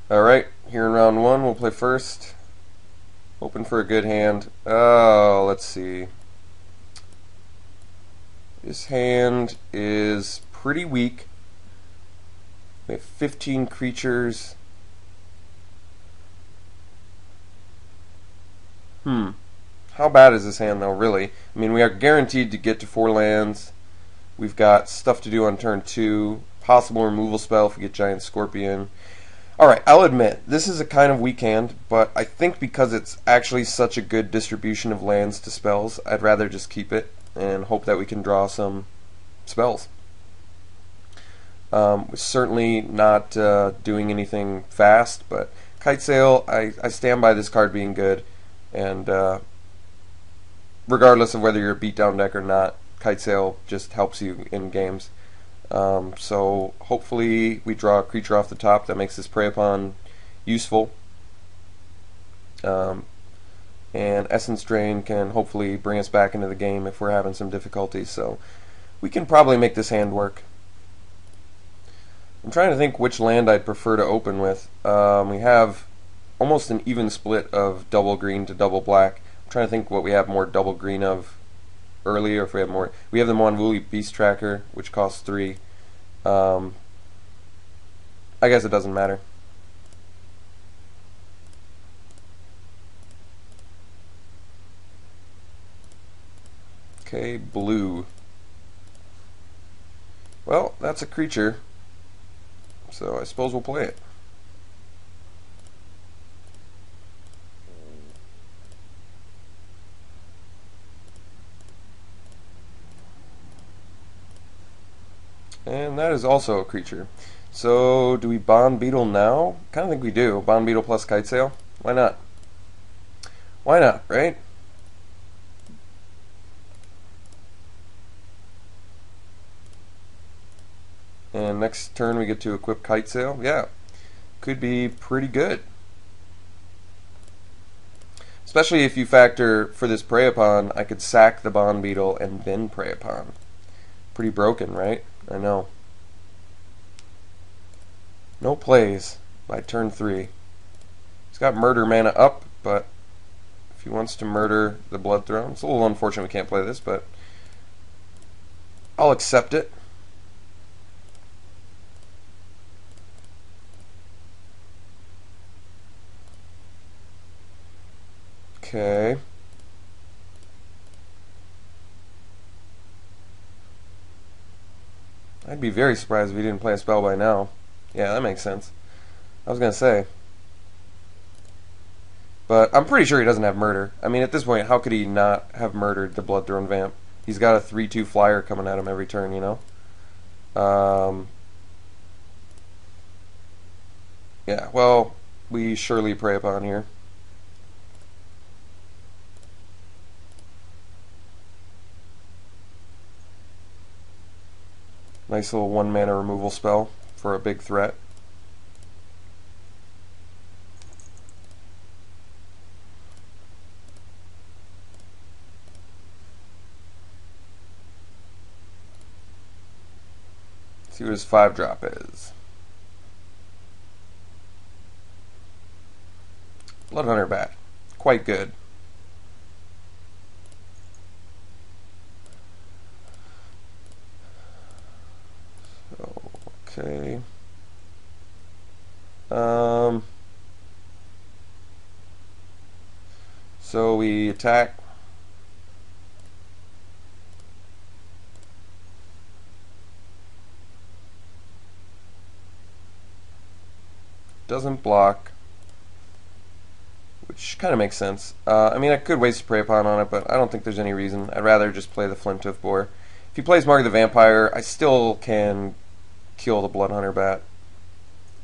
Alright, here in round one, we'll play first. Hoping for a good hand. Oh, let's see. This hand is pretty weak. We have 15 creatures. How bad is this hand, though, really? I mean, we are guaranteed to get to 4 lands. We've got stuff to do on turn 2. Possible removal spell if we get Giant Scorpion. Alright, I'll admit, this is a kind of weak hand, but I think because it's actually such a good distribution of lands to spells, I'd rather just keep it and hope that we can draw some spells. We're certainly not doing anything fast, but Kite Sail, I stand by this card being good, and regardless of whether you're a beatdown deck or not, Kite Sail just helps you in games. So hopefully we draw a creature off the top that makes this Prey Upon useful. And Essence Drain can hopefully bring us back into the game if we're having some difficulties. So we can probably make this hand work. I'm trying to think which land I'd prefer to open with. We have almost an even split of double green to double black. I'm trying to think what we have more double green of early, or if we have more. We have the Monvuli Beast Tracker, which costs 3. I guess it doesn't matter. Okay, blue. Well, that's a creature, so I suppose we'll play it. And that is also a creature. So, do we Bond Beetle now? Kind of think we do. Bond Beetle plus Kite Sail? Why not? Why not, right? And next turn we get to equip Kite Sail. Yeah, could be pretty good. Especially if you factor, for this Prey Upon, I could sack the Bond Beetle and then Prey Upon. Pretty broken, right? I know. No plays by turn 3. He's got murder mana up, but if he wants to murder the Blood Throne, it's a little unfortunate we can't play this, but I'll accept it. Okay. I'd be very surprised if he didn't play a spell by now. Yeah, that makes sense. I was going to say. But I'm pretty sure he doesn't have murder. I mean, at this point, how could he not have murdered the Bloodthrone Vamp? He's got a 3/2 flyer coming at him every turn, you know? Yeah, well, we surely Prey Upon here. Nice little 1-mana removal spell for a big threat. Let's see what his 5-drop is. Bloodhunter Bat. Quite good. Okay. So we attack. Doesn't block, which kind of makes sense. I mean, I could waste a Prey Upon on it, but I don't think there's any reason. I'd rather just play the Flinttooth Boar. If he plays Mark of the Vampire, I still can kill the Bloodhunter Bat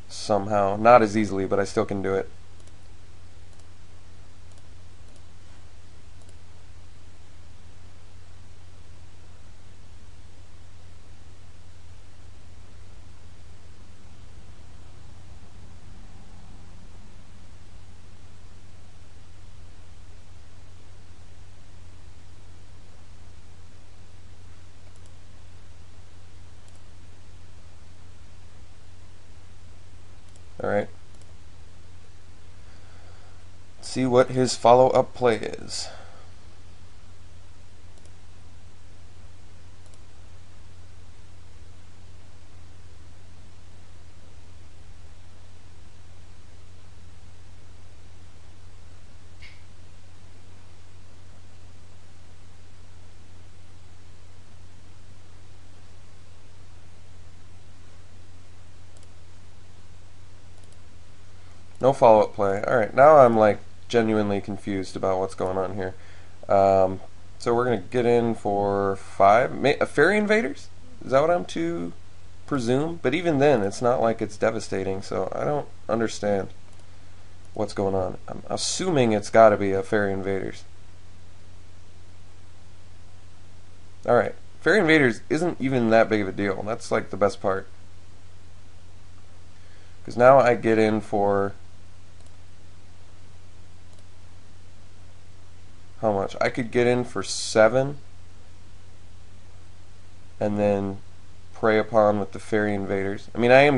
somehow. Not as easily, but I still can do it. Alright. See what his follow-up play is. No follow-up play. Alright, now I'm like genuinely confused about what's going on here. So we're going to get in for 5. Fairy Invaders? Is that what I'm to presume? But even then, it's not like it's devastating, so I don't understand what's going on. I'm assuming it's got to be a Fairy Invaders. Alright, Fairy Invaders isn't even that big of a deal. That's like the best part. Because now I get in for... how much? I could get in for 7 and then prey upon with the Fairy Invaders. I mean, I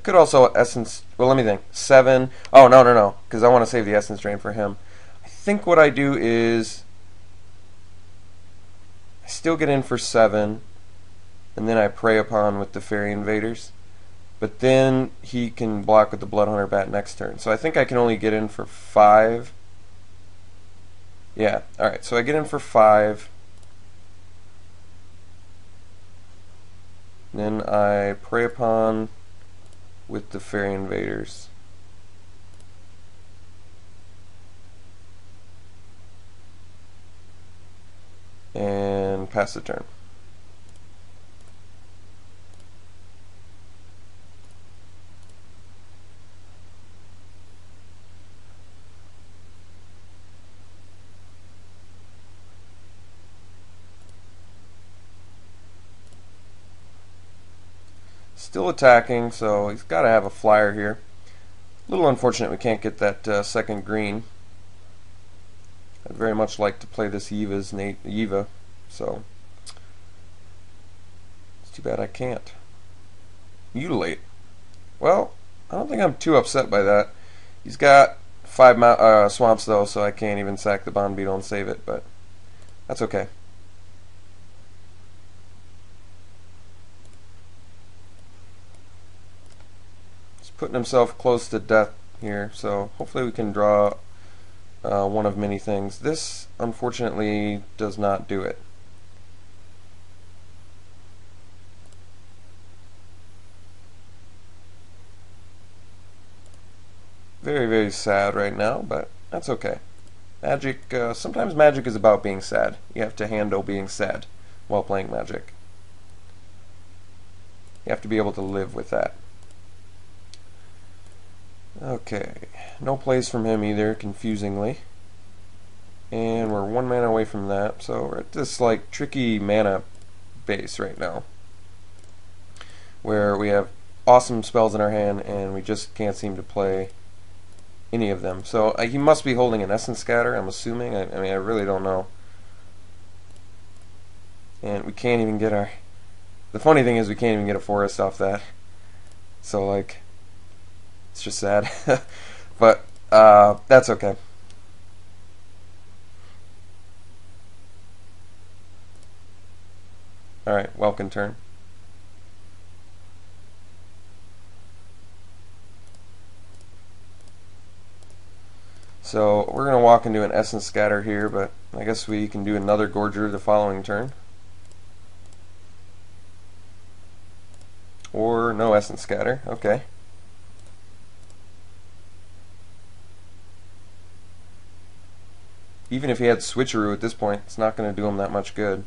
could also Essence, well, let me think. 7, oh, no, because I want to save the Essence Drain for him. I think what I do is I still get in for 7 and then I prey upon with the Fairy Invaders. But then he can block with the Bloodhunter Bat next turn. So I think I can only get in for 5. Yeah, alright, so I get in for 5. Then I prey upon with the Fairy Invaders. And pass the turn. Still attacking, so he's got to have a flyer here. A little unfortunate we can't get that second green. I'd very much like to play this Eva, so it's too bad I can't. Mutilate. Well, I don't think I'm too upset by that. He's got 5 swamps though, so I can't even sack the Bond Beetle and save it, but that's okay. Putting himself close to death here, so hopefully we can draw one of many things. This unfortunately does not do it. Very, very sad right now, but that's okay. Magic, sometimes Magic is about being sad. You have to handle being sad while playing Magic. You have to be able to live with that. Okay, no plays from him either, confusingly. And we're 1 mana away from that, so we're at this like tricky mana base right now, where we have awesome spells in our hand and we just can't seem to play any of them. So he must be holding an Essence Scatter, I'm assuming. I mean, I really don't know. And we can't even get our... The funny thing is we can't even get a forest off that. So like... it's just sad. But that's okay. Alright, welcome turn. So we're going to walk into an Essence Scatter here, but I guess we can do another Gorger the following turn. Or no Essence Scatter, okay. Even if he had Switcheroo at this point, it's not going to do him that much good.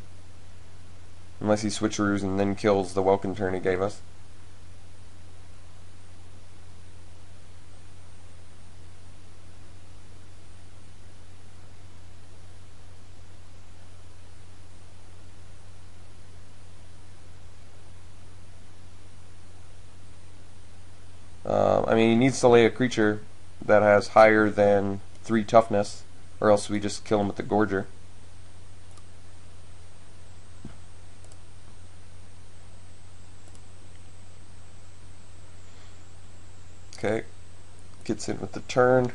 Unless he Switcheroos and then kills the welcome turn he gave us. I mean, he needs to lay a creature that has higher than 3 toughness, or else we just kill him with the Gorger. Okay, gets in with the turn.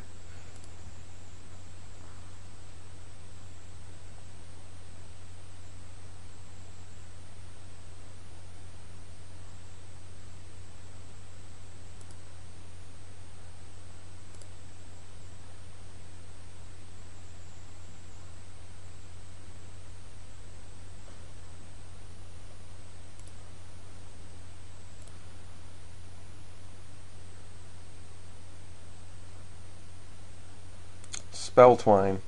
Spell Twine,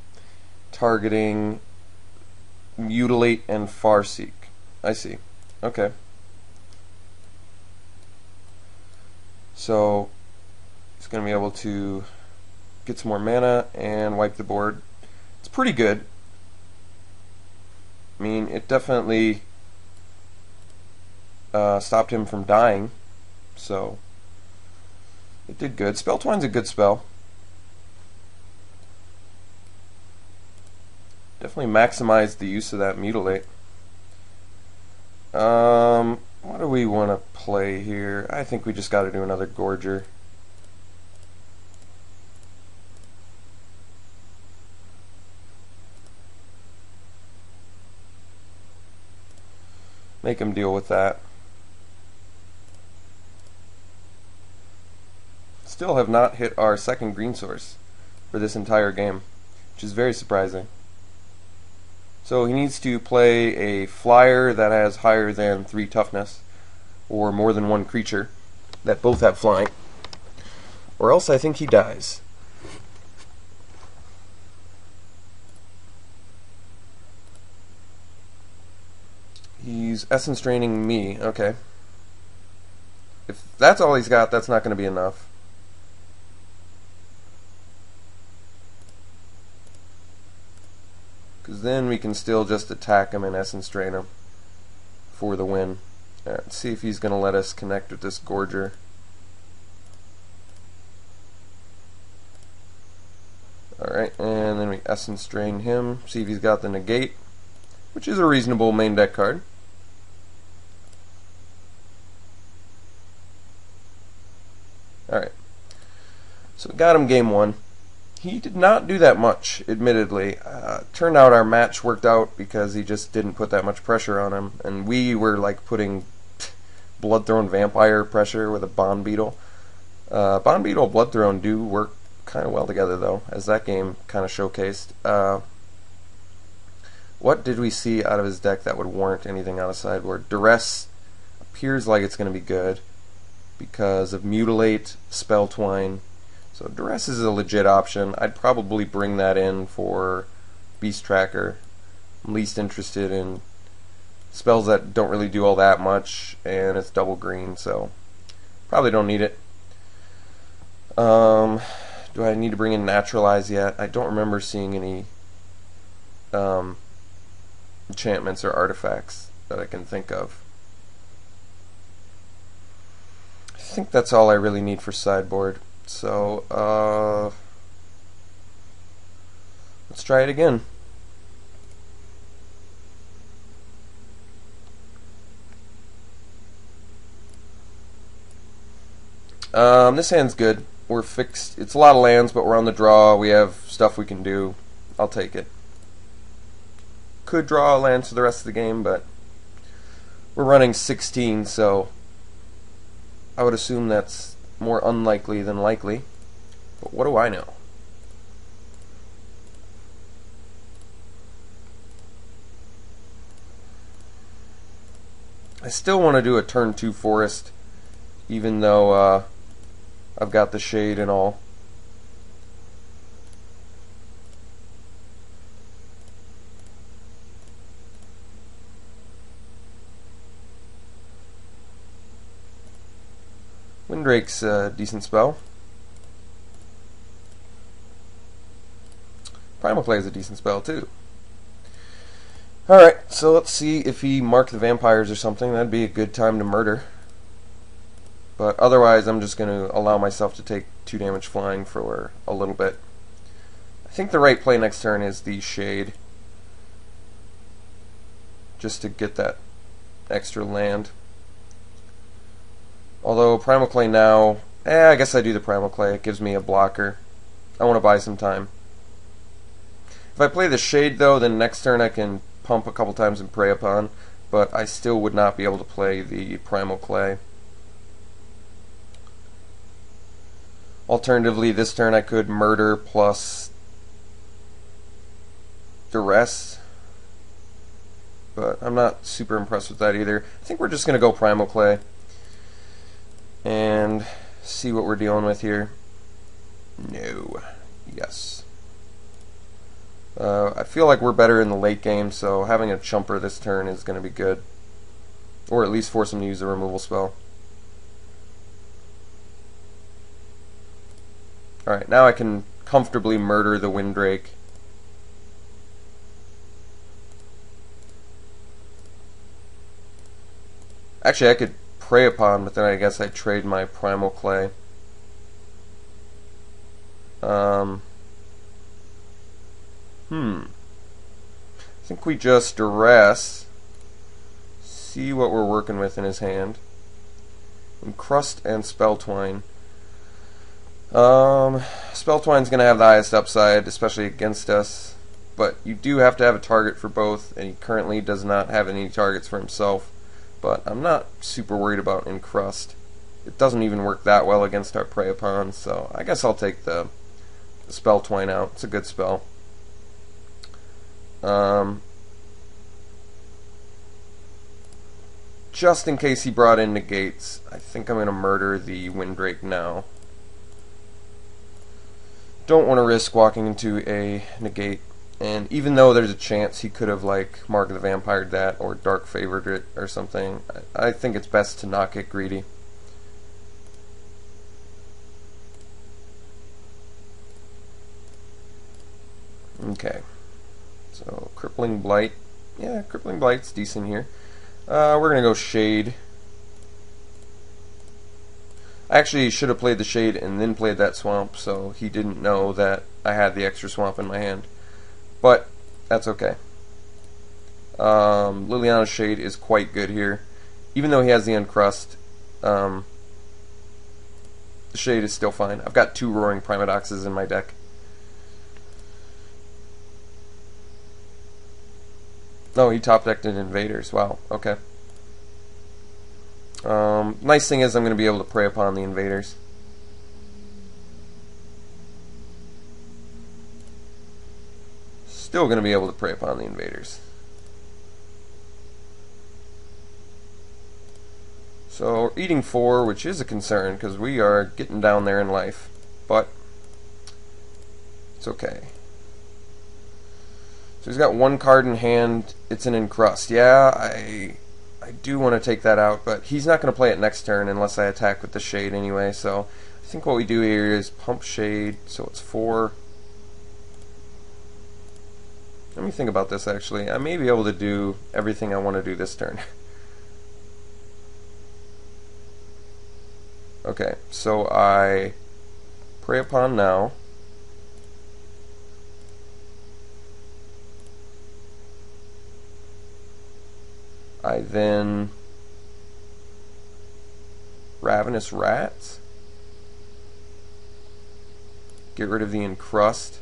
targeting Mutilate and Farseek. I see. Okay. So he's going to be able to get some more mana and wipe the board. It's pretty good. I mean, it definitely stopped him from dying, so it did good. Spell Twine's a good spell. Definitely maximized the use of that Mutilate. What do we want to play here? I think we just got to do another Gorger. Make him deal with that. Still have not hit our second green source for this entire game, which is very surprising. So he needs to play a flyer that has higher than 3 toughness, or more than one creature that both have flying, or else I think he dies. He's essence draining me. Okay. If that's all he's got, that's not going to be enough. Because then we can still just attack him and essence drain him for the win. Alright, let's see if he's going to let us connect with this Gorger. Alright, and then we essence drain him, see if he's got the negate, which is a reasonable main deck card. Alright, so we got him game 1. He did not do that much, admittedly. Turned out our match worked out because he just didn't put that much pressure on him, and we were like putting Bloodthrone Vampire pressure with a Bond Beetle. Bond Beetle, Bloodthrone do work kind of well together, though, as that game kind of showcased. What did we see out of his deck that would warrant anything out of sideboard? Duress appears like it's going to be good because of Mutilate, Spell Twine. So Duress is a legit option. I'd probably bring that in for Beast Tracker. I'm least interested in spells that don't really do all that much, and it's double green, so probably don't need it. Do I need to bring in Naturalize yet? I don't remember seeing any enchantments or artifacts that I can think of. I think that's all I really need for sideboard. So, let's try it again. This hand's good. We're fixed. It's a lot of lands, but we're on the draw. We have stuff we can do. I'll take it. Could draw lands for the rest of the game, but we're running 16, so I would assume that's more unlikely than likely. But what do I know? I still want to do a turn 2 forest, even though I've got the shade and all. Windrake's a decent spell. Primal Clay is a decent spell too. Alright, so let's see if he marked the vampires or something. That'd be a good time to murder. But otherwise, I'm just going to allow myself to take 2 damage flying for a little bit. I think the right play next turn is the Shade, just to get that extra land. Although Primal Clay now, I guess I do the Primal Clay. It gives me a blocker. I want to buy some time. If I play the Shade, though, then next turn I can pump a couple times and Prey Upon, but I still would not be able to play the Primal Clay. Alternatively, this turn I could Murder plus Duress, but I'm not super impressed with that either. I think we're just going to go Primal Clay and see what we're dealing with here. No. Yes. I feel like we're better in the late game, so having a chumper this turn is going to be good. Or at least force him to use a removal spell. Alright, now I can comfortably murder the Windrake. Actually, I could Prey Upon, but then I guess I'd trade my Primal Clay. I think we just Duress. See what we're working with in his hand. Encrust and Spelltwine. Spelltwine's going to have the highest upside, especially against us. But you do have to have a target for both, and he currently does not have any targets for himself. But I'm not super worried about Encrust. It doesn't even work that well against our Prey Upon, so I guess I'll take the Spelltwine out. It's a good spell. Just in case he brought in negates, I think I'm going to murder the Windrake now. Don't want to risk walking into a negate, and even though there's a chance he could have like Mark the Vampired that or Dark Favored it or something, I think it's best to not get greedy. Okay, so Crippling Blight. Yeah, Crippling Blight's decent here. We're going to go Shade. I actually should have played the Shade and then played that Swamp, so he didn't know that I had the extra Swamp in my hand. But that's okay. Liliana's Shade is quite good here. Even though he has the Uncrust, the Shade is still fine. I've got 2 Roaring Primodoxes in my deck. No, he top decked in Invaders. Wow, okay. Nice thing is I'm going to be able to Prey Upon the Invaders. Still going to be able to Prey Upon the Invaders. So we're eating 4, which is a concern because we are getting down there in life. But it's okay. So he's got 1 card in hand. It's an Encrust. Yeah, I do want to take that out, but he's not going to play it next turn unless I attack with the Shade anyway. So I think what we do here is pump Shade, so it's 4. Let me think about this actually. I may be able to do everything I want to do this turn. Okay, so I Prey Upon now. I then Ravenous Rats. Get rid of the Encrust.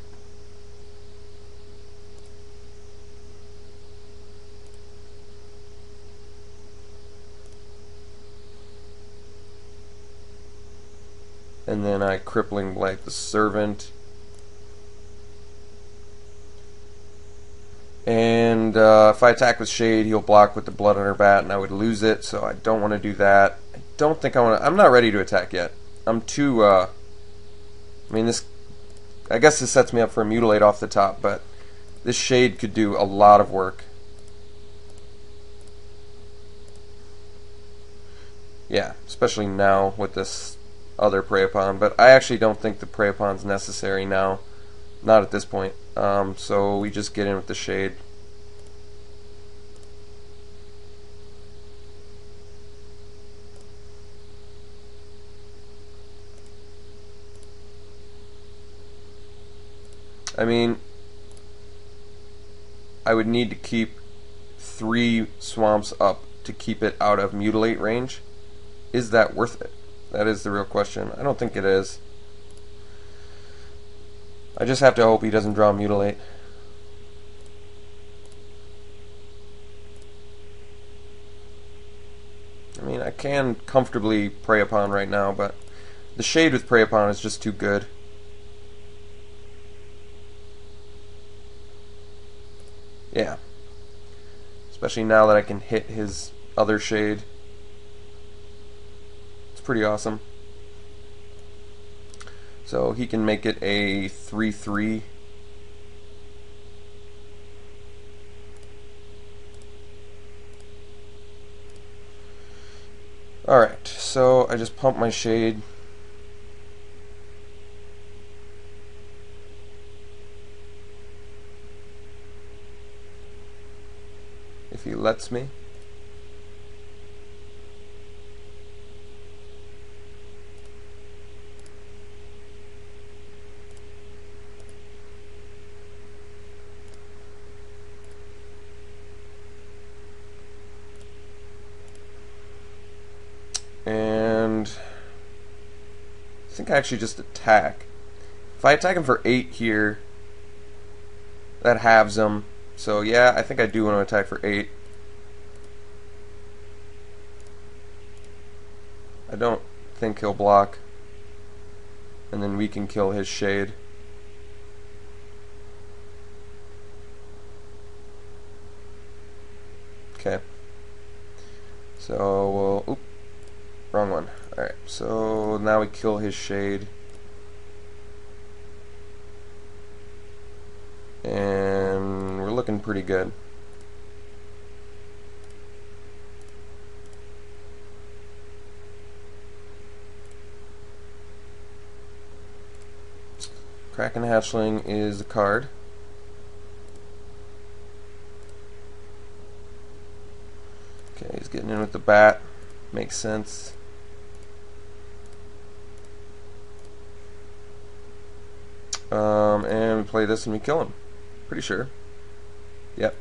And then I Crippling Blight the Servant. And if I attack with Shade, he'll block with the Blood Hunter Bat, and I would lose it, so I don't want to do that. I don't think I want to... I'm not ready to attack yet. I'm too... I mean, this... I guess this sets me up for a Mutilate off the top, but this Shade could do a lot of work. Yeah, especially now with this other Prey Upon, but I actually don't think the Prey Upon's necessary now. Not at this point. So we just get in with the Shade. I mean, I would need to keep 3 swamps up to keep it out of Mutilate range. Is that worth it? That is the real question. I don't think it is. I just have to hope he doesn't draw Mutilate. I mean, I can comfortably Prey Upon right now, but the Shade with Prey Upon is just too good. Yeah. Especially now that I can hit his other Shade. It's pretty awesome. So he can make it a 3/3. Alright, so I just pumped my shade. If he lets me. And I think I actually just attack. If I attack him for 8 here, that halves him. So yeah, I think I do want to attack for 8. I don't think he'll block. And then we can kill his shade. Okay. So we'll... Oop. Wrong one. Alright, so now we kill his shade. And we're looking pretty good. Kraken Hatchling is the card. Okay, he's getting in with the bat. Makes sense. And we play this and we kill him. Pretty sure. Yep.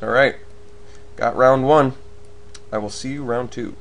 Alright. Got round 1. I will see you round 2.